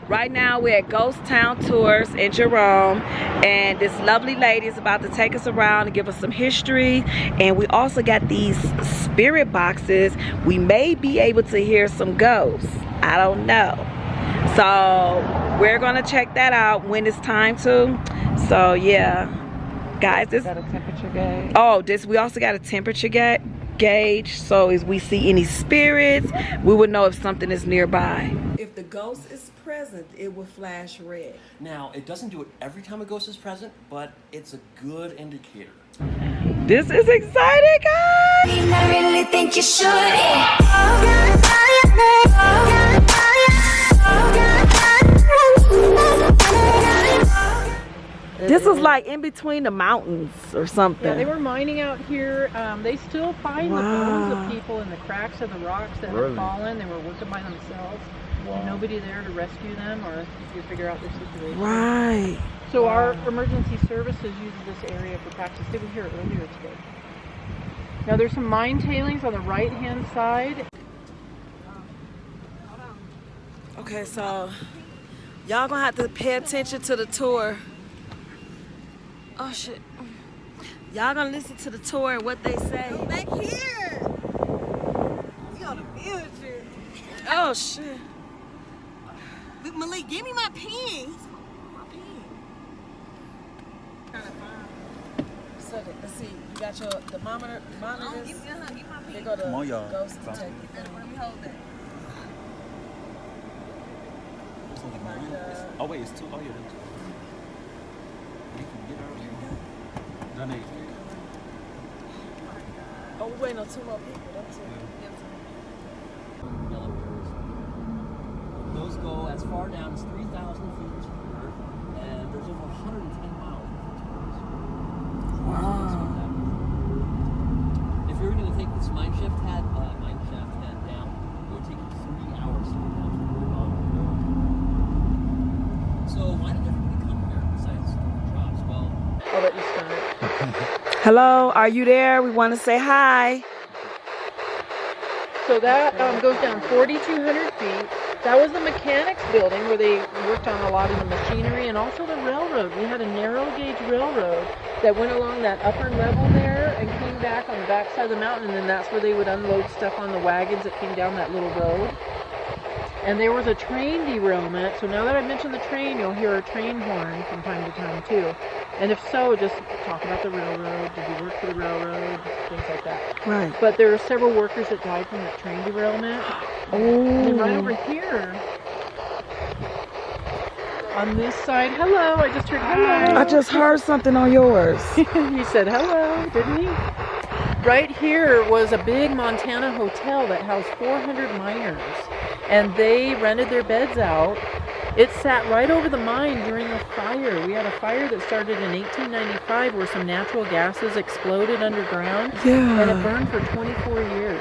Right now we're at Ghost Town Tours in Jerome, and this lovely lady is about to take us around and give us some history. And we also got these spirit boxes. We may be able to hear some ghosts. I don't know. So we're gonna check that out when it's time to. So yeah, guys, this got a temperature gauge. Oh, we also got a temperature gauge. So if we see any spirits, we would know if something is nearby. If the ghost is present, it will flash red. Now, it doesn't do it every time a ghost is present, but it's a good indicator. This is exciting, guys! I really think you should. This is like in between the mountains or something. Yeah, they were mining out here. They still find the bones of people in the cracks of the rocks that have fallen. They were working by themselves. And nobody there to rescue them or to figure out their situation. Right. So our emergency services use this area for practice. They were here earlier today. Now there's some mine tailings on the right-hand side. Okay, so y'all gonna have to pay attention to the tour. Oh shit. Y'all gonna listen to the tour and what they say. Go back here. We on a field trip. Oh shit. Look, Malik, give me my pen. My pen. Trying to find. So let's see. You got your thermometer. Monitors. Give me my pen. They go to Come on, y'all. ghost detective. Let me hold that. Oh wait, it's two. Oh yeah, there's two. You can get over here. No, no, Oh, we're waiting on two more people. That's it. Yellow arrows. Those go as far down as 3,000 feet from the earth, and there's over 110 miles. Wow. If you were going to take this mine shaft head down, it would take you 3 hours to get down to the bottom of the road. So why did everybody come here besides jobs? Well, I'll let you start. Hello, are you there? We want to say hi. So that goes down 4,200 feet. That was the mechanics building where they worked on a lot of the machinery and also the railroad. We had a narrow gauge railroad that went along that upper level there and came back on the back side of the mountain, and then that's where they would unload stuff on the wagons that came down that little road. And there was a train derailment, so now that I mentioned the train, you'll hear a train horn from time to time too. And if so, just talk about the railroad, did you work for the railroad, things like that. Right. But there are several workers that died from that train derailment. Oh. And then right over here, on this side, hello, I just heard hello. I just heard something on yours. He said hello, didn't he? Right here was a big Montana hotel that housed 400 miners, and they rented their beds out. It sat right over the mine during a fire. We had a fire that started in 1895 where some natural gases exploded underground, Yeah. and it burned for 24 years.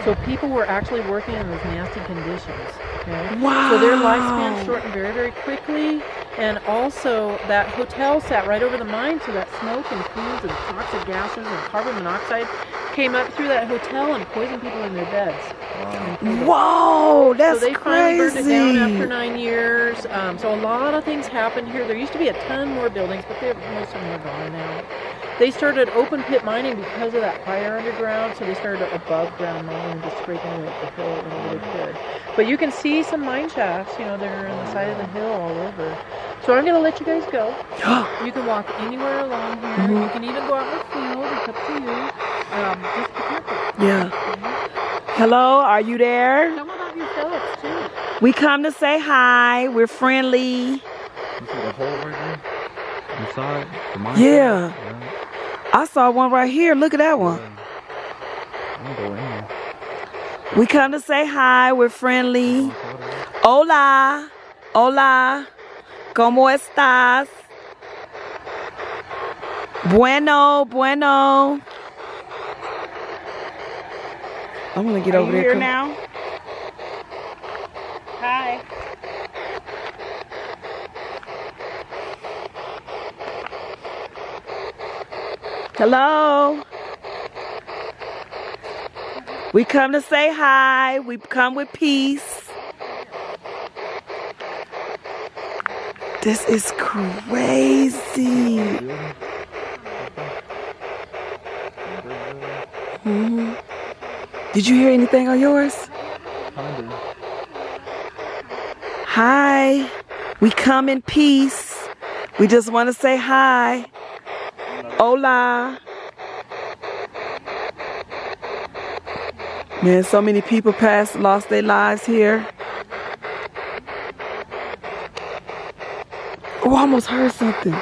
So people were actually working in those nasty conditions. Okay? Wow. So their lifespan shortened very, very quickly. And also, that hotel sat right over the mine, so that smoke and fumes and toxic gases and carbon monoxide came up through that hotel and poisoned people in their beds. Whoa, that's so they finally burned it crazy. down after 9 years. So a lot of things happened here. There used to be a ton more buildings, but most of them are gone now. They started open pit mining because of that fire underground, so they started above ground mining, just scraping away at the hill whenever they could. But you can see some mine shafts, you know, that are on the side of the hill all over. So I'm going to let you guys go. You can walk anywhere along here. You can even go out in the field. It's up to you. Just be careful. Yeah. Hello, are you there? Tell them about yourselves, too. We come to say hi. We're friendly. You see the hole right there? Inside? The mine? Yeah. I saw one right here. Look at that one. I'm going in there. We come to say hi. We're friendly. Hola. Hola. ¿Cómo estás? Bueno, bueno. I'm gonna get over there. Here now. Hi. Hello. We come to say hi. We come with peace. This is crazy. Mm-hmm. Did you hear anything on yours? Hi. We come in peace. We just want to say hi. Hola. Man, so many people lost their lives here. Oh, I almost heard something.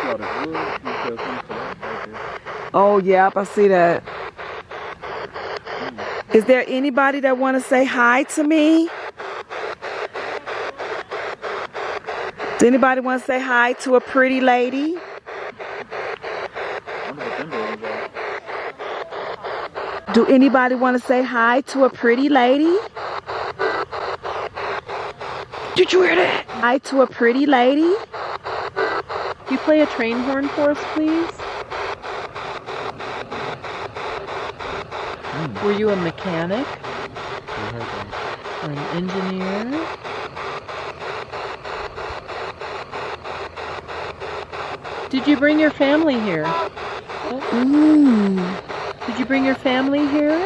Oh, yep, I see that. Is there anybody that want to say hi to me? Does anybody want to say hi to a pretty lady? Do anybody want to say hi to a pretty lady? Did you hear that? Hi to a pretty lady? You play a train horn for us, please? Were you a mechanic? Or an engineer? Did you bring your family here? Did you bring your family here?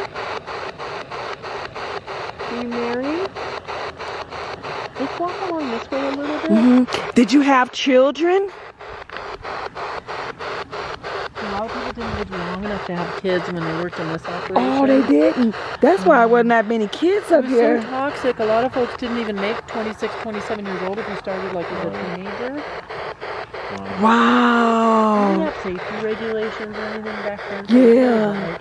Are you married? Let's walk along this way a little bit. Did you have children? A lot of people didn't live long enough to have kids when they worked in this operation. Oh, they didn't. That's why there wasn't that many kids up It was here. so toxic. A lot of folks didn't even make 26, 27 years old if you started like as a teenager. They Wow. didn't have safety regulations or anything back then. Yeah.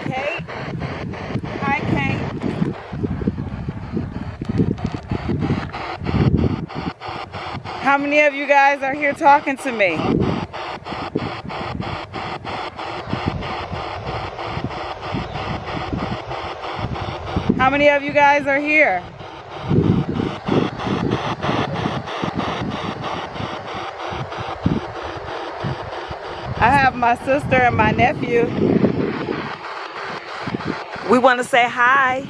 Kate? Hi, Kate. How many of you guys are here talking to me? How many of you guys are here? I have my sister and my nephew. We want to say hi.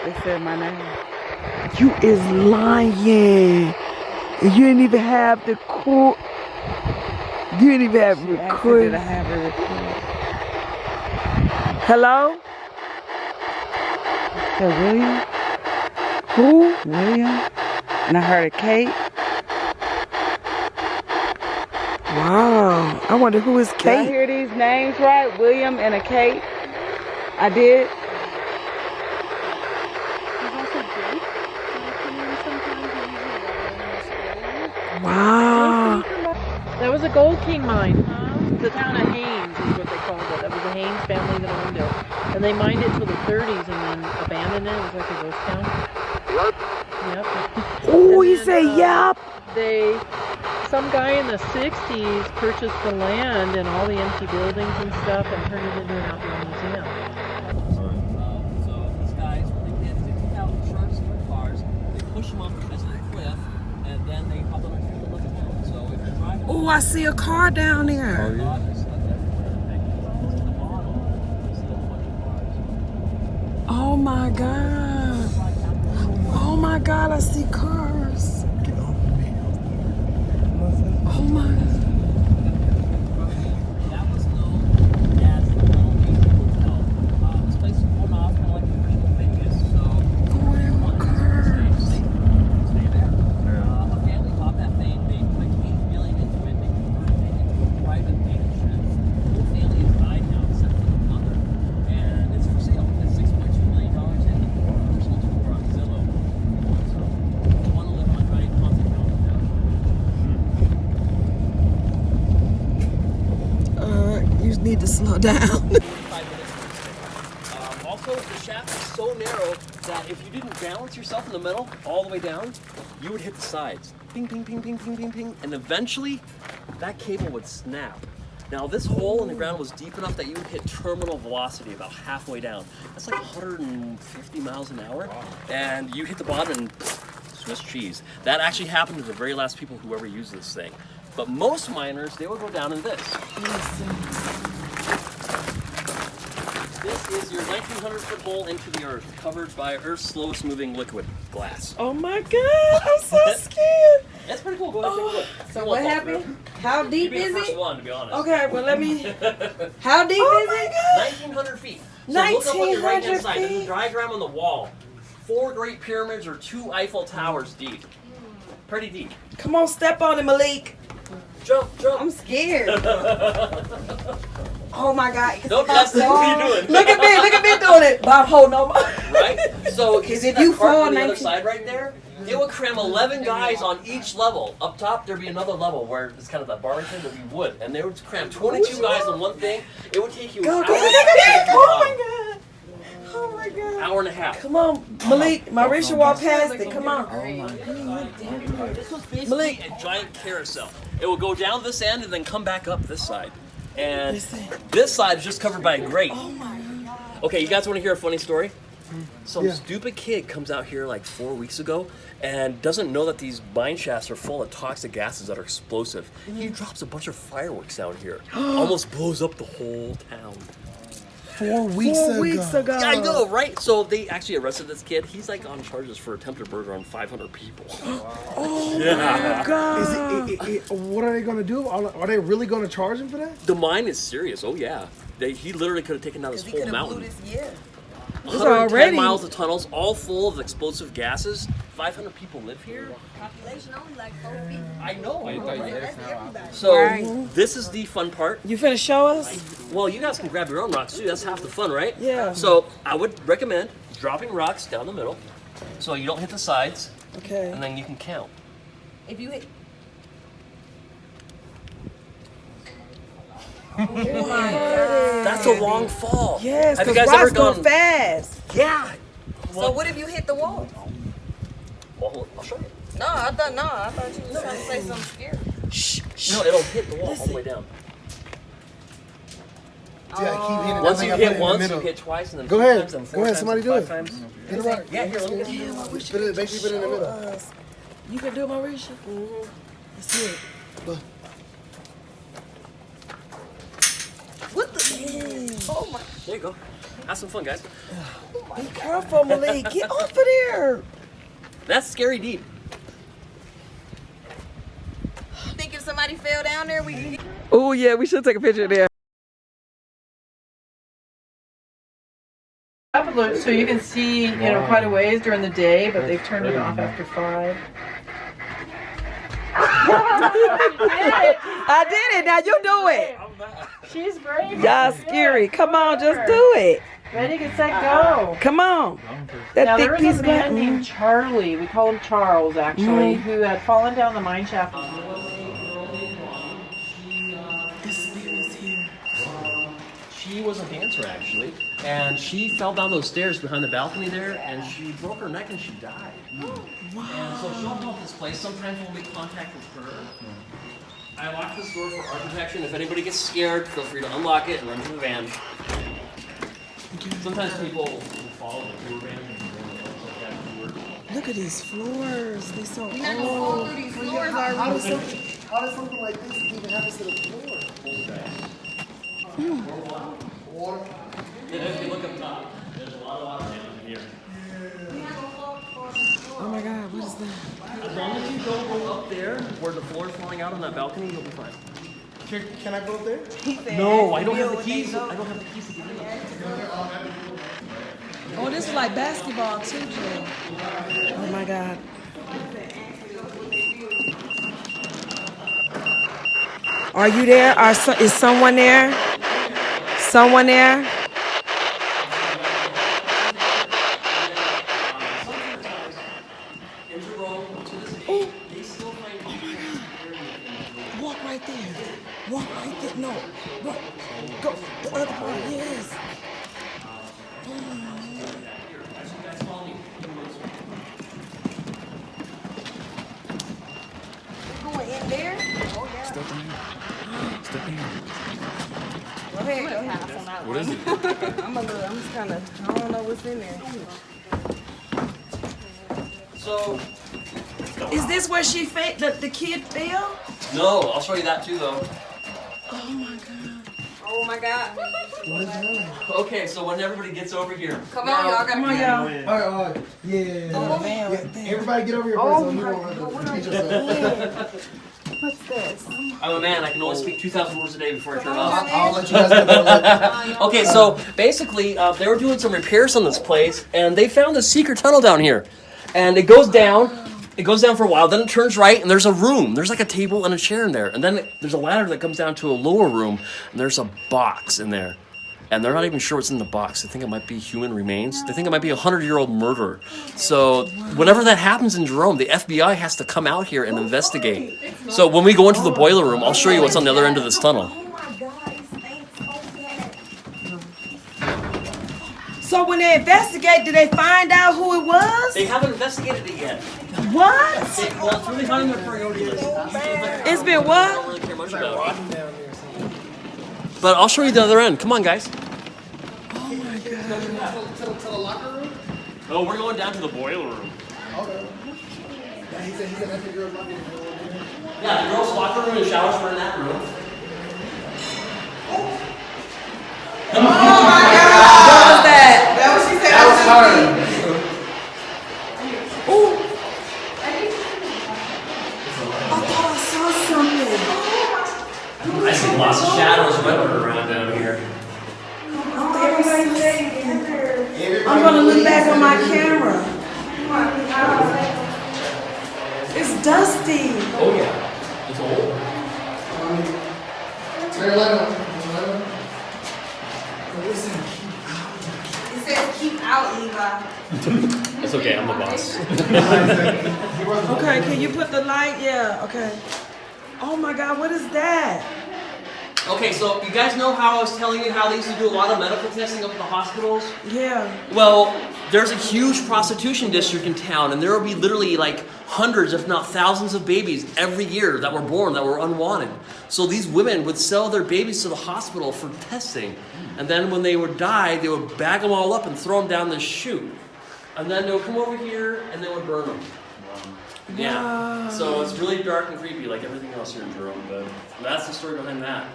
They said my name. You is lying. You didn't even have the cool. You didn't even have record. Hello? So William? Who? William? And I heard a Kate. Wow. I wonder who is Did I Kate. hear these names right? William and a Kate? I did. Wow. That was a gold king mine. The town of Haynes is what they called it. That was the Haynes family that owned it. And they mined it till the 30s and then abandoned it. It was like a ghost town. Yep. Oh, And he then, said, yep. Some guy in the 60s purchased the land and all the empty buildings and stuff and turned it into an outdoor museum. So these guys, when they get 50,000 sharks in their cars, they push them off the edge of the cliff, and then they hop on their feet and look at them. So if you're driving, Oh, I see a car down there. Oh my God. Oh my God, I see cars. Oh my God. That was known as the Little Beach Hotel. This place is going off kind of like the original Vegas. So Oh, there were cars. stay there. A family bought that thing. They put like $8 million into it. They converted it into a private mansion. The whole family has died now, except for the mother. And it's for sale. It's $6.2 million in the personal tour on Zillow. So if you want to live on right, contact me. You need to slow down. 45 minutes. Also, the shaft is so narrow that if you didn't balance yourself in the middle all the way down, you would hit the sides. Ping, ping, ping, ping, ping, ping, ping. And eventually, that cable would snap. Now, this hole in the ground was deep enough that you would hit terminal velocity about halfway down. That's like 150 miles an hour. And you hit the bottom and Swiss cheese. That actually happened to the very last people who ever used this thing. But most miners, they would go down in this. This is your 1,900-foot hole into the earth, covered by Earth's slowest moving liquid, glass. Oh my God, I'm so scared. That's pretty cool. Go ahead, take a look. So what happened? How You'd deep be the is first it? one, to be honest. Okay, well let me. How deep is it? 1,900 feet. So look up on your right-hand 1,900 side. There's a feet. diagram on the wall. 4 Great Pyramids or 2 Eiffel Towers deep. Pretty deep. Come on, step on it, Malik. Jump, jump. I'm scared. Oh my God. Nope, that's what you're doing. Look at me doing it. Bob, hold on. Right? So Because if if you you fall fall on the other 19 side right there, it would cram 11 guys on each level. Up top, there'd be another level where it's kind of that bar right there, there'd be wood. And they would cram 22 guys on one thing. It would take you an hour and a half to get to the Oh bottom. my God. Oh my God. Hour and a half. Come on, Malik. Marisha walked past it. Come on. This was basically a giant carousel. It will go down this end and then come back up this side. And this side is just covered by a grate. Oh my God. Okay, you guys want to hear a funny story? Some stupid kid comes out here like 4 weeks ago and doesn't know that these mine shafts are full of toxic gases that are explosive. He drops a bunch of fireworks down here. Almost blows up the whole town. 4 weeks ago. Yeah, I know, right? So they actually arrested this kid. He's like on charges for attempted murder on 500 people. Oh Yeah. my God. What are they going to do? Are they really going to charge him for that? The mine is serious. Oh yeah. He literally could have taken down this whole mountain. 110 already- miles of tunnels, all full of explosive gases. 500 people live here. Population only like 4 feet. I know. That's everybody. So this is the fun part. You finna show us? Well, you guys can grab your own rocks too. That's half the fun, right? Yeah. So I would recommend dropping rocks down the middle, so you don't hit the sides, Okay. and then you can count. If you hit, That's a long fall. Yes, Have you because guys ever rocks go gone? fast. Yeah. so what if you hit the wall? Well, I'll show you. I thought you were trying to say something scary. No, it'll hit the wall all the way down. Yeah, keep hitting. Once I you think I put it hit in the once, you middle. hit twice, and then Go three ahead. times, then Go 4 ahead, times, somebody and do 5 it. times. Hit it right. Yeah, here, let me get you. Make sure you put it in the middle. You can do it, Marisha? Let's see it. What the? Oh my! There you go. Have some fun, guys. Be careful, Malik. Get off of there. That's scary deep. You think if somebody fell down there, we? Oh, yeah, we should take a picture there. So you can see, quite a ways during the day, but they've turned it off after 5. I did it. Now you do it. She's brave. Y'all scary. Come on, just do it. Ready, get set, go. Come on. That Now there thick was piece a of man glass. named Charlie, we call him Charles actually, who had fallen down the mine shaft. She was a dancer, actually, and she fell down those stairs behind the balcony there, and she broke her neck and she died. Wow. And so she'll help this place. Sometimes we'll make contact with her. I lock this door for our protection. If anybody gets scared, feel free to unlock it and run to the van. Sometimes people will follow the tour van. Look at these floors. They're so We're not gonna fall old. through these floors, are How we? does something like this even happen to the floor? And if you look up top, there's a lot of water down here. Oh my God, what is that? As long as you don't go up there where the floor is falling out on that balcony, you'll be fine. Can I go up there? No, I don't have the keys. I don't have the keys to get in. Oh, this is like basketball too, Jay. Oh my God. Are you there? Is someone there? Someone there? In Jerome, to this day, they still find Walk right there. Walk right there. No. Walk. Go. The other way. Yes. Going in there? Step in. Step in. Go ahead. What is it? I'm just kind of, I don't know what's in there. So, Is this where she the kid fell? No, I'll show you that too, though. Oh my God. What is that? Okay, so when everybody gets over here. Come on, y'all. Come on, y'all. All right. Yeah. Everybody get over here first. So you won't teach yourself. What's this? I'm a man. I can only speak 2,000 words a day before I turn off. I'll let you guys know. Okay, so basically, they were doing some repairs on this place, and they found a secret tunnel down here. And it goes down. It goes down for a while, then it turns right, and there's a room. There's like a table and a chair in there. And then there's a ladder that comes down to a lower room, and there's a box in there. And they're not even sure what's in the box. They think it might be human remains. They think it might be a 100-year-old murder. So whenever that happens in Jerome, the FBI has to come out here and investigate. So when we go into the boiler room, I'll show you what's on the other end of this tunnel. So when they investigate, did they find out who it was? They haven't investigated it yet. What? Well, it's really hot in there for you. It's been I what? don't really care much about it. But I'll show you the other end. Come on, guys. Oh my God. To the locker room? No, we're going down to the boiler room. Okay. Yeah, he said that's the girl's locker room. Yeah, the girls' locker room and showers were in that room. Oh my God. What was that? That what she said. That was hard. Ooh. I thought I saw something. I see lots of shadows running around down here. I'm gonna look back on my camera. It's dusty. Oh yeah, it's old. Turn your light on. It says keep out, Levi. It's okay, I'm the boss. Okay, can you put the light? Yeah, okay. Oh my God, what is that? Okay, so you guys know how I was telling you how they used to do a lot of medical testing up at the hospitals? Yeah. Well, there's a huge prostitution district in town, and there will be literally like hundreds, if not thousands of babies every year that were born that were unwanted. So these women would sell their babies to the hospital for testing. And then when they would die, they would bag them all up and throw them down this chute. And then they would come over here and they would burn them. Yeah. Wow. So it's really dark and creepy like everything else here in Jerome, but that's the story behind that.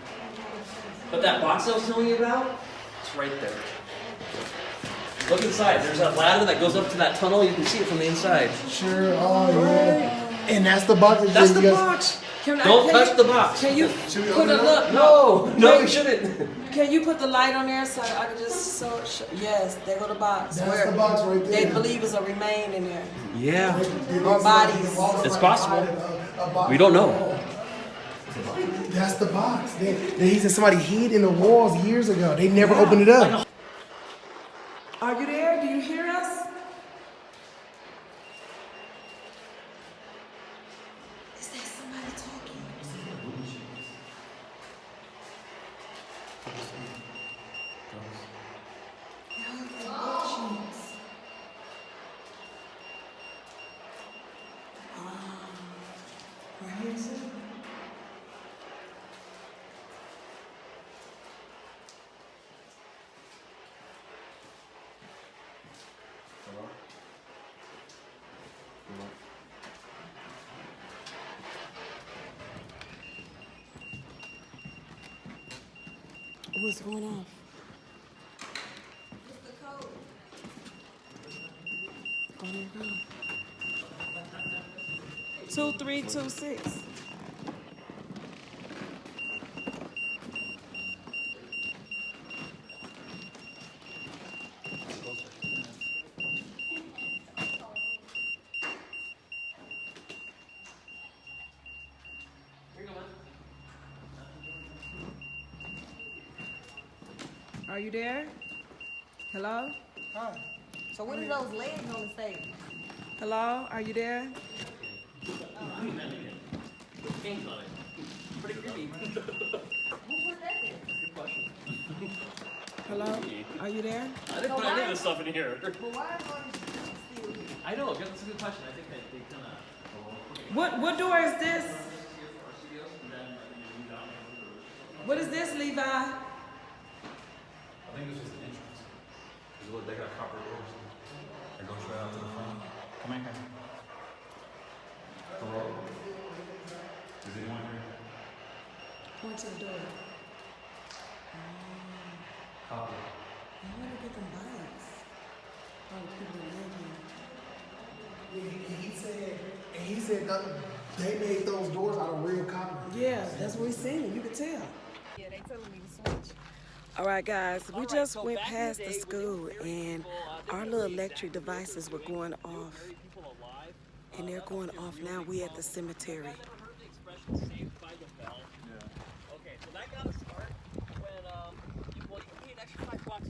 But that box I was telling you about, it's right there. Look inside. There's that ladder that goes up to that tunnel. You can see it from the inside. Sure. Oh yeah. And that's the box. That's the box. Don't touch the box. Can you Should we put open a it look? No, you shouldn't. Can you put the light on there so I can just yes, there go the box. That's the box right there. They believe it's a remain in there. Yeah, Or bodies. it's possible. We don't know. That's the box. He said somebody hid in the walls years ago. They never opened it up. Are you there? Do you hear us? Is there somebody talking? Right here, sir. What's going on? What's the code? Oh, there you go. 2326. Are you there? Hello? So what are those legs on the stage? Hello? Are you there? Pretty creepy. Hello? Are you there? I didn't put any of this stuff in here. But why is all these sheets still here? I know, that's a good question. I think that they kind of... What door is this? What is this, Levi? I think this is the entrance. Because look, they got copper doors. That goes right out to the front. Come in here. Hello? Is anyone here? going to the door? Copy. I want to get them bikes. Oh, the people that live here. Yeah, he said that they made those doors out of real copper. Yeah, that's what we seen. You could tell. Yeah, they telling me to switch. All right, guys, we just so went back in past the the day, when they school were burying and people, they our wouldn't little know electric exactly what they devices were were doing. going They would off. bury people alive. And they're That going must get off really now. We at the fun. cemetery. You guys ever heard the expression "saved by the bell"? Yeah. Okay, so that got to start when you paid extra $5,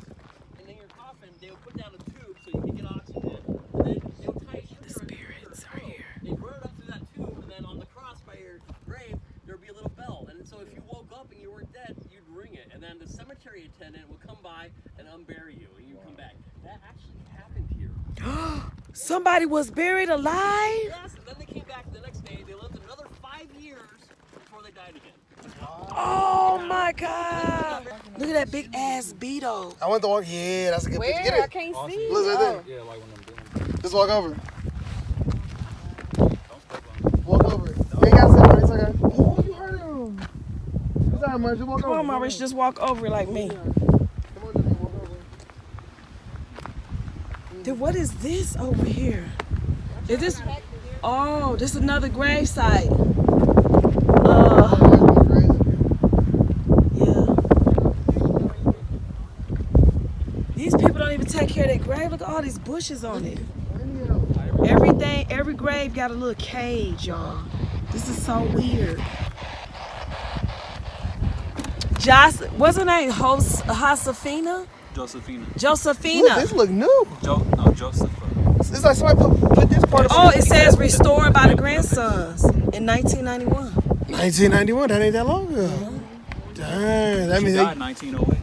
and in your coffin they would put down a tube so you could get oxygen, and then they would tie a sugar The spirits are here. They'd run it up through that tube, and then on the cross by your grave there would be a little bell, and so if you woke up and you weren't dead, you'd ring it, and then the cemetery attendant would come by and unbury you, and you'd come back. That actually happened here. Somebody was buried alive? Yes, and then they came back the next day. They lived another 5 years before they died again. Oh my God. Look at that big ass beetle. I went to walk. Yeah, that's a good picture. Get Where? I it. can't see. Look right there. Yeah, like when I'm doing. Just walk over. Walk over it. You ain't gotta sit there. It's okay. Oh, you hurt him. It's alright, man. Just walk Come over. on, Maurice, just walk over like me. Come on, just walk over. Then what is this over here? Is this? Oh, this is another grave site. Yeah. These people don't even take care of their grave. Look at all these bushes on it. Every grave got a little cage, y'all. This is so weird. What's her name? Josefina? Josephina. Look, this look new. Joseph. It's like somebody put this part of Oh, it says restored by the grandsons in 1991. 1991. That ain't that long ago. Dang, that She means died in 1908.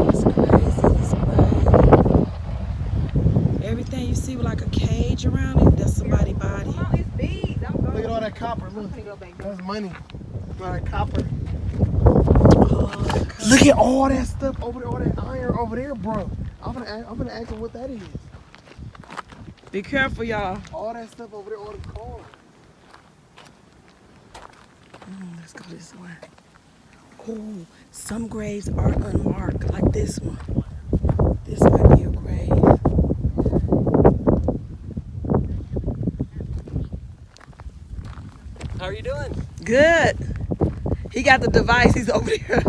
It's crazy. It's crazy. Everything you see with like a cage around it, that's somebody's body. Oh, it's beads. I'm going. Look at all that copper. Look, I'm gonna go back. that's money. Look at all that copper. Oh, Look at all that stuff over there, all that iron over there, bro. I'm gonna ask him what that is. be careful, y'all. All that stuff over there, all the cars. Let's go this way. Oh, some graves are unmarked, like this one. This might be a grave. How are you doing? Good. He got the device. He's over there.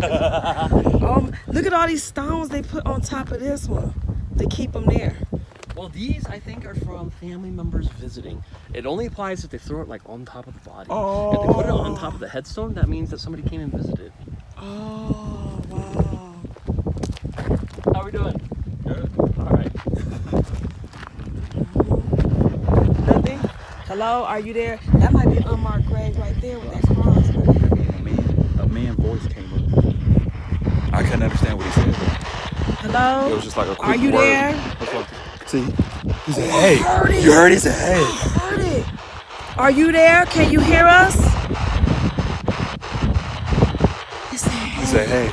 Look at all these stones they put on top of this one to keep them there. Well, these I think are from family members visiting. It only applies if they throw it like on top of the body. If they put it on top of the headstone, that means that somebody came and visited. Oh, wow. How are we doing? Good. All right. Nothing? Hello, are you there? That might be an unmarked grave right there with that cross. A man voice came up. I couldn't understand what he said. Hello? It was just like a quick Are you word. there? What's up? See, he said, "Hey, heard it. you heard?" He said, "Hey." I heard it. Are you there? Can you hear us? He said, He said, hey.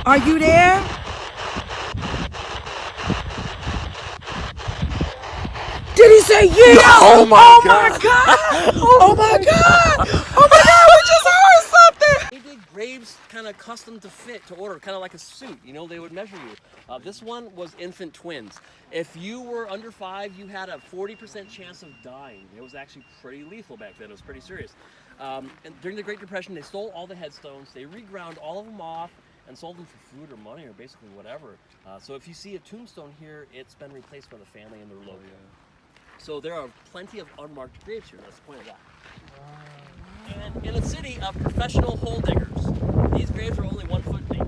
are you there? Did he say yeah? Oh my God. Oh my God. Oh my God, we just heard something. They did graves kind of custom to fit, to order, kind of like a suit. You know, they would measure you. This one was infant twins. If you were under 5, you had a 40% chance of dying. It was actually pretty lethal back then. It was pretty serious. And during the Great Depression, they stole all the headstones. They reground all of them off and sold them for food or money or basically whatever. So if you see a tombstone here, it's been replaced by the family and their logo. So there are plenty of unmarked graves here. That's the point of that. And in a city of professional hole diggers, these graves are only 1 foot deep.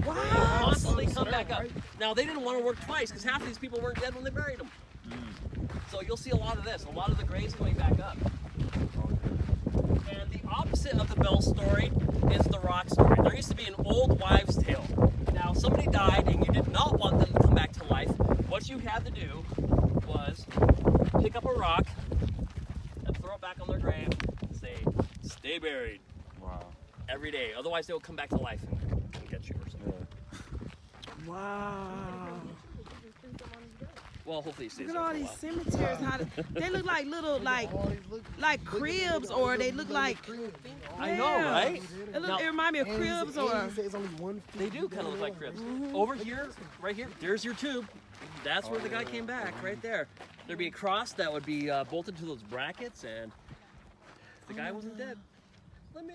Wow. They constantly come back up. Now, they didn't want to work twice because half of these people weren't dead when they buried them. So you'll see a lot of this, a lot of the graves coming back up. And the opposite of the bell story is the rock story. There used to be an old wives' tale. Now, somebody died and you did not want them to come back to life. What you had to do was pick up a rock and throw it back on their grave and say, "Stay buried." Wow. Every day. Otherwise, they will come back to life and get you or something. Wow. Well, hopefully he stays Look at there all for a these while. cemeteries. They look like little, like cribs, or they look like. I know, right? It remind me of cribs, or. It's only 1 feet. They do kind of look like cribs. Over here, right here, there's your tube. That's where the guy came back, right there. There'd be a cross that would be bolted to those brackets, and the guy wasn't dead. Let me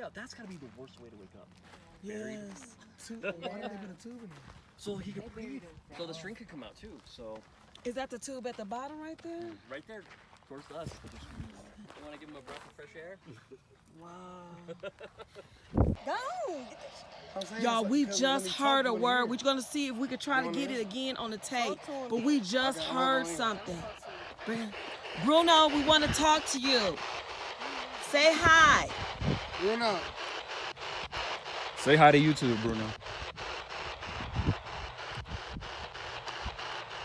out. That's gotta be the worst way to wake up. Yes. Why did they put a tube in there? So he could breathe. So the string could come out too. So Is that the tube at the bottom right there? right there, of course, us. You want to give him a breath of fresh air? Wow. Y'all, we just heard a word. We're gonna see if we could try to get it again on the tape. But we just heard something. Bruno, we want to talk to you. Say hi. Bruno. Say hi to YouTube, Bruno.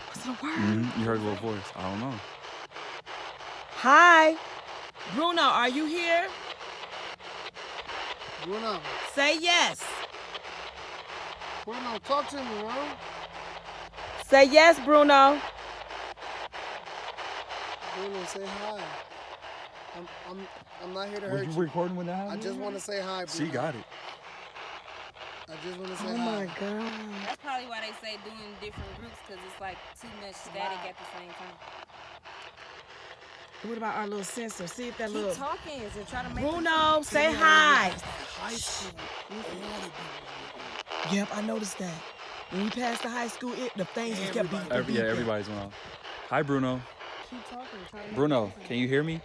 What's the word? You heard a little voice. I don't know. Hi. Bruno, are you here? Bruno. Say yes. Bruno, talk to me, bro. Say yes, Bruno. Bruno, say hi. I'm not here to Were hurt you you. recording when that I happened? just want to say hi, Bruno. She got it. I just want to say Oh hi. my God. That's probably why they say doing different groups, because it's like too much static at the same time. What about our little sensor? See if that Keep little. talking and try to make Bruno, say hi. High school. Yep, I noticed that. When we passed the high school, the things just kept beeping. Yeah, everybody's went off. Hi, Bruno. keep talking. Try to make Bruno, can you hear me?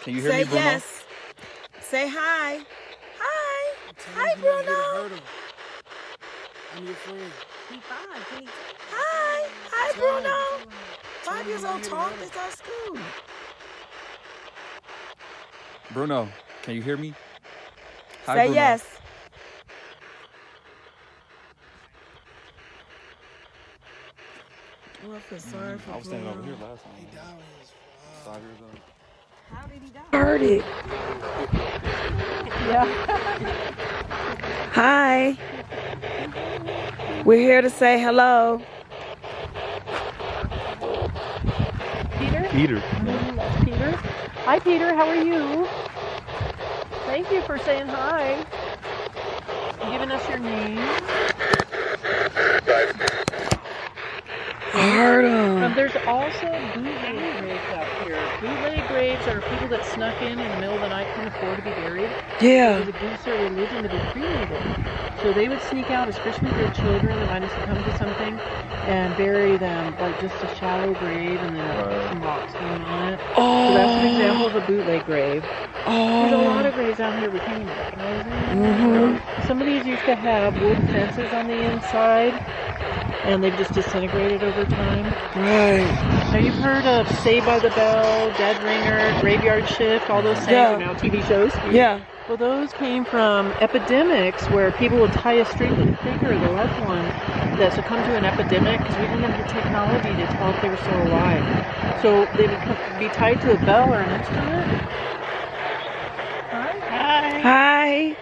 Can you hear Say me, Bruno? yes. Say hi. Hi. Hi, You're not here to Bruno. hurt him. I'm your friend. keep on. Can he Hi. Hi, Tell him. Bruno. Tell 5 him years you're not old here to talk. hurt him. It's our school. Bruno, can you hear me? Hi, Say Bruno. yes. Oh, I feel sorry for I was standing over Bruno. here last time. He died when he was 5 years old. How did he die? Heard it. Hi. We're here to say hello. Peter? Peter. That's Peter. Hi, Peter. How are you? Thank you for saying hi. Giving us your name. Heard him. There's also bootleg graves out here. Bootleg graves are people that snuck in the middle of the night, couldn't afford to be buried. It Yeah. was against their religion to be cremated. So they would sneak out, especially their children that might have succumbed to something, and bury them, like just a shallow grave and then put some rocks going on it. So that's an example of a bootleg grave. There's a lot of graves out here we can't even recognize them. Some of these used to have wood fences on the inside, and they've just disintegrated over time. Right. Now you've heard of Saved by the Bell, Dead Ringer, Graveyard Shift, all those things are now TV shows. Yeah. Well, those came from epidemics where people would tie a string to the finger of the loved one that succumbed to an epidemic because we didn't have the technology to tell if they were still alive. So they would be tied to a bell or an instrument. Hi. Hi.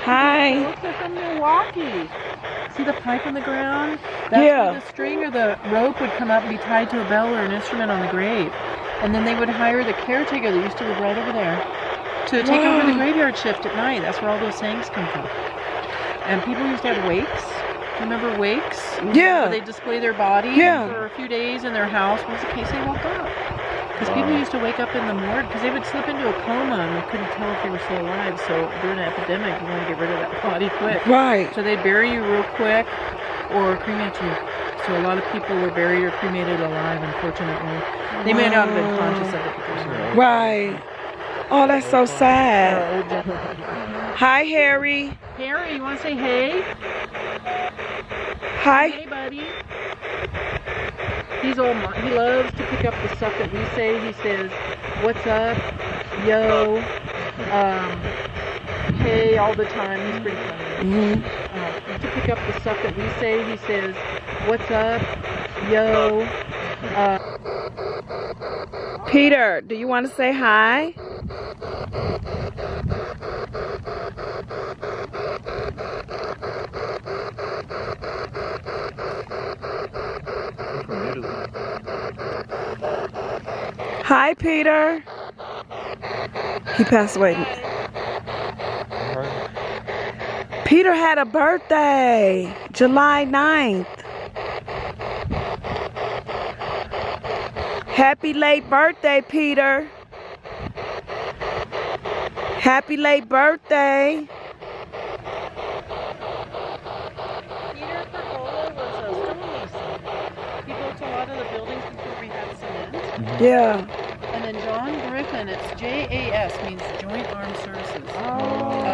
Hi. Folks are from Milwaukee. See the pipe in the ground? That's Yeah. where the string or the rope would come up and be tied to a bell or an instrument on the grave. And then they would hire the caretaker that used to live right over there to take over the graveyard shift at night. That's where all those sayings come from. And people used to have wakes. Remember wakes? Yeah. Where they display their body Yeah. for a few days in their house was in case they woke up. Because people used to wake up in the morgue because they would slip into a coma and they couldn't tell if they were still alive. So during an epidemic, you want to get rid of that body quick. Right. So they'd bury you real quick or cremate you. So a lot of people were buried or cremated alive, unfortunately. They may not have been conscious of it. Because Right. Oh, that's so sad. Hi, Harry. Harry, you want to say hey? Hi. Hey, buddy. He loves to pick up the stuff that we say. He says, "What's up? Yo." Hey, all the time. He's pretty funny. To pick up the stuff that we say, he says, "What's up? Yo." Peter, do you want to say hi? Hi, Peter. He passed away. Peter had a birthday, July 9th. Happy late birthday, Peter. Happy late birthday. Peter Pergola was a stonemason. He built a lot of the buildings before we had cement. Yeah. And then John Griffin, it's JAS, means Joint Armed Services.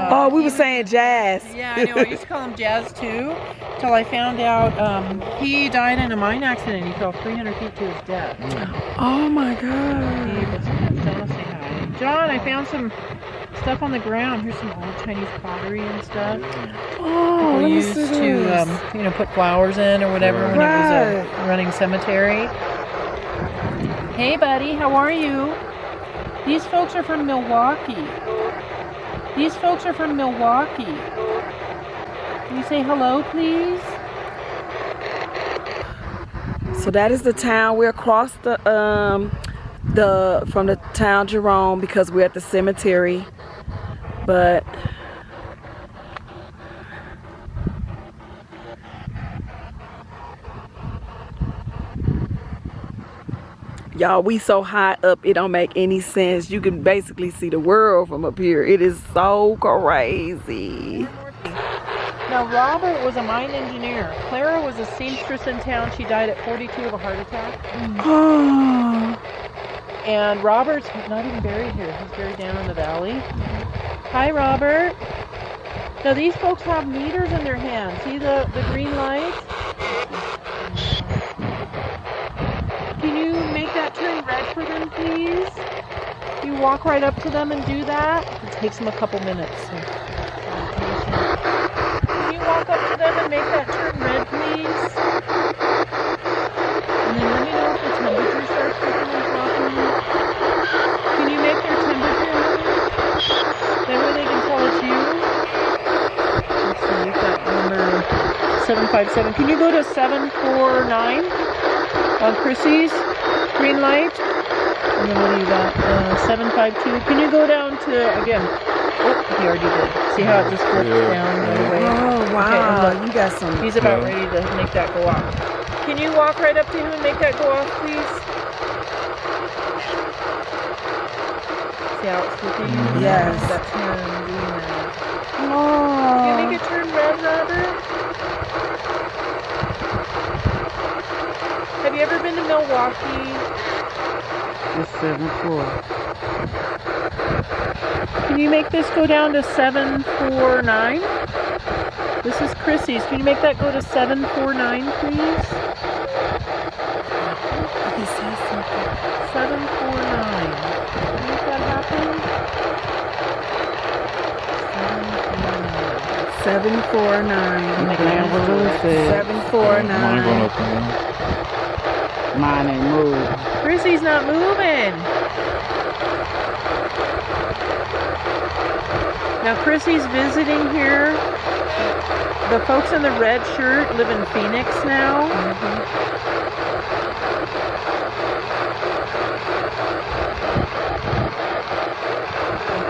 Oh, we were saying jazz. Yeah, I know. I used to call him Jazz too, till I found out he died in a mine accident. He fell 300 feet to his death. Oh my God. John, say hi. John, I found some stuff on the ground. Here's some old Chinese pottery and stuff. Oh, People used to, put flowers in or whatever when it was a running cemetery. Hey, buddy, how are you? These folks are from Milwaukee. These folks are from Milwaukee. Can you say hello, please? So that is the town. We're across from the town Jerome because we're at the cemetery. But y'all, we so high up it don't make any sense. You can basically see the world from up here. It is so crazy. Now, Robert was a mine engineer. Clara was a seamstress in town. She died at 42 of a heart attack. Oh. And Robert's not even buried here. He's buried down in the valley. Hi, Robert. Now, these folks have meters in their hands. See the green light? Can you make that turn red for them, please? You walk right up to them and do that. It takes them a couple minutes. Can you walk up to them and make that turn red, please? And then let me know if the temperature starts picking and dropping. Can you make their temperature move? That way they can tell it's you. Let's see, you've got number 757. Can you go to 749 on Chrissy's green light? And then what do you got? 752. Can you go down to, again, oh, he already did. See how it just flips down right away? Oh, wow. Okay, you got some. he's about ready to make that go off. Can you walk right up to him and make that go off, please? See how it's flipping? Yes. That turn, doing that. Oh. Can you make it turn red, Robert? Have you ever been to Milwaukee? It's 7-4. Can you make this go down to 749? This is Chrissy's. Can you make that go to 749, please? He says something. 749. Can you make that happen? 749. Man, what Louis said. 749. Mine ain't moved. Chrissy's not moving. Now Chrissy's visiting here. The folks in the red shirt live in Phoenix now.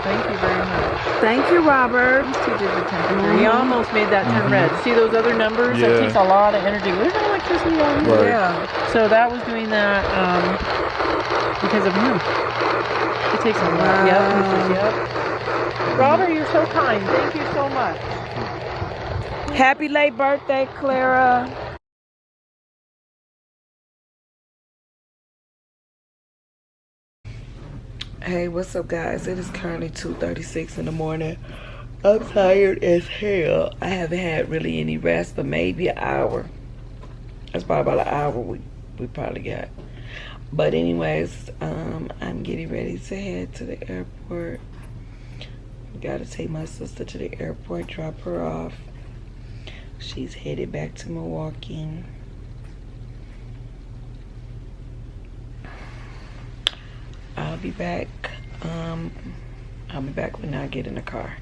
Thank you very much. Thank you, Robert. These two did the temperature. He almost made that turn red. See those other numbers? That takes a lot of energy. There's no electricity on here. Yeah. So that was doing that because of him. It takes a lot. Yep. Robert, you're so kind. Thank you so much. Happy late birthday, Clara. Hey, what's up, guys? It is currently 2:36 in the morning. I'm tired as hell. I haven't had really any rest, but maybe an hour. That's probably about an hour we probably got. But anyways, I'm getting ready to head to the airport. Gotta take my sister to the airport, drop her off. She's headed back to Milwaukee. I'll be back. I'll be back when I get in the car.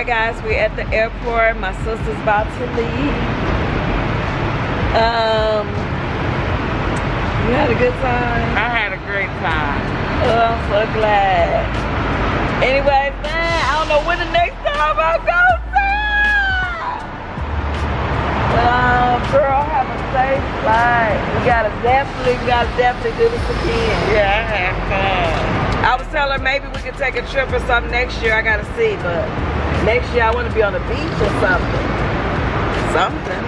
Alright guys, we're at the airport. My sister's about to leave. You had a good time? I had a great time. Oh, I'm so glad. Anyways, man, I don't know when the next time I'll go to. Girl, have a safe flight. We gotta definitely do this again. Yeah, I had fun. I was telling her maybe we could take a trip or something next year. I gotta see, but next year I want to be on the beach or something. Something.